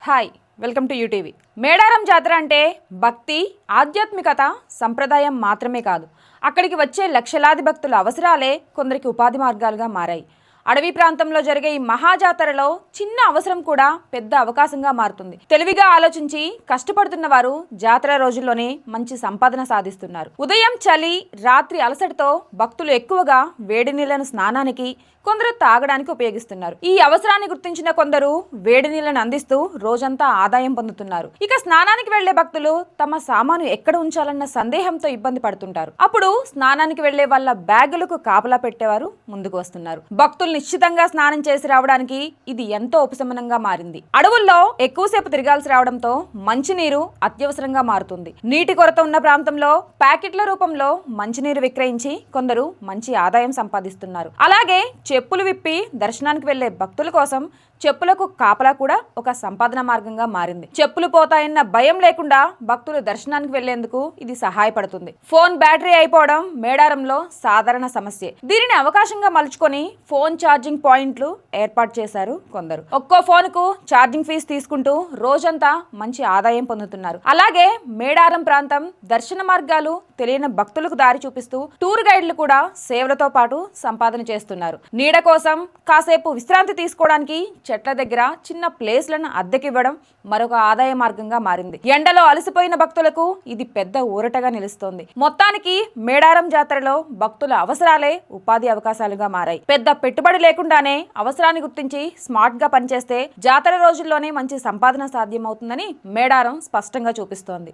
Hi welcome to UTV. Medaram జాతర అంటే భక్తి, ఆధ్యాత్మికత, సంప్రదాయం మాత్రమే కాదు, అక్కడికి వచ్చే లక్షలాది భక్తుల అవసరాలే కొందరికి ఉపాధి మార్గాలుగా మారాయి. అడవి ప్రాంతంలో జరిగే ఈ మహాజాతరలో చిన్న అవసరం కూడా పెద్ద అవకాశంగా మారుతుంది. తెలివిగా ఆలోచించి కష్టపడుతున్న వారు జాతర రోజుల్లోనే మంచి సంపాదన సాధిస్తున్నారు. ఉదయం చలి, రాత్రి అలసటతో భక్తులు ఎక్కువగా వేడి నీళ్లను స్నానానికి, కొందరు తాగడానికి ఉపయోగిస్తున్నారు. ఈ అవసరాన్ని గుర్తించిన కొందరు వేడి నీళ్లను అందిస్తూ రోజంతా ఆదాయం పొందుతున్నారు. ఇక స్నానానికి వెళ్లే భక్తులు తమ సామాను ఎక్కడ ఉంచాలన్న సందేహంతో ఇబ్బంది పడుతుంటారు. అప్పుడు స్నానానికి వెళ్లే వాళ్ళ బ్యాగులకు కాపలా పెట్టేవారు ముందుకు వస్తున్నారు. భక్తులు నిశ్చితంగా స్నానం చేసి రావడానికి ఇది ఎంతో ఉపశమనంగా మారింది. అడవుల్లో ఎక్కువసేపు తిరగాల్సి రావడంతో మంచినీరు అత్యవసరంగా మారుతుంది. నీటి కొరత ఉన్న ప్రాంతంలో ప్యాకెట్ల రూపంలో మంచినీరు విక్రయించి కొందరు మంచి ఆదాయం సంపాదిస్తున్నారు. అలాగే చెప్పులు విప్పి దర్శనానికి వెళ్లే భక్తుల కోసం చెప్పులకు కాపలా కూడా ఒక సంపాదన మార్గంగా మారింది. చెప్పులు పోతాయన్న భయం లేకుండా భక్తులు దర్శనానికి వెళ్లేందుకు ఇది సహాయపడుతుంది. ఫోన్ బ్యాటరీ అయిపోవడం మేడారంలో సాధారణ సమస్య. దీనిని అవకాశంగా మలుచుకొని ఫోన్ ఛార్జింగ్ పాయింట్లు ఏర్పాటు చేశారు కొందరు. ఒక్కో ఫోన్ కు ఛార్జింగ్ ఫీజు తీసుకుంటూ రోజంతా మంచి ఆదాయం పొందుతున్నారు. అలాగే మేడారం ప్రాంతం దర్శన మార్గాలు తెలియని భక్తులకు దారి చూపిస్తూ టూర్ గైడ్లు కూడా సేవలతో పాటు సంపాదన చేస్తున్నారు. నీడ కోసం కాసేపు విశ్రాంతి తీసుకోవడానికి చెట్ల దగ్గర చిన్న ప్లేస్లను అద్దెకివ్వడం మరొక ఆదాయ మార్గంగా మారింది. ఎండలో అలసిపోయిన భక్తులకు ఇది పెద్ద ఊరటగా నిలుస్తోంది. మొత్తానికి మేడారం జాతరలో భక్తుల అవసరాలే ఉపాధి అవకాశాలుగా మారాయి. పెద్ద పెట్టుబడి లేకుండానే అవసరాన్ని గుర్తించి స్మార్ట్ గా పనిచేస్తే జాతర రోజుల్లోనే మంచి సంపాదన సాధ్యమవుతుందని మేడారం స్పష్టంగా చూపిస్తోంది.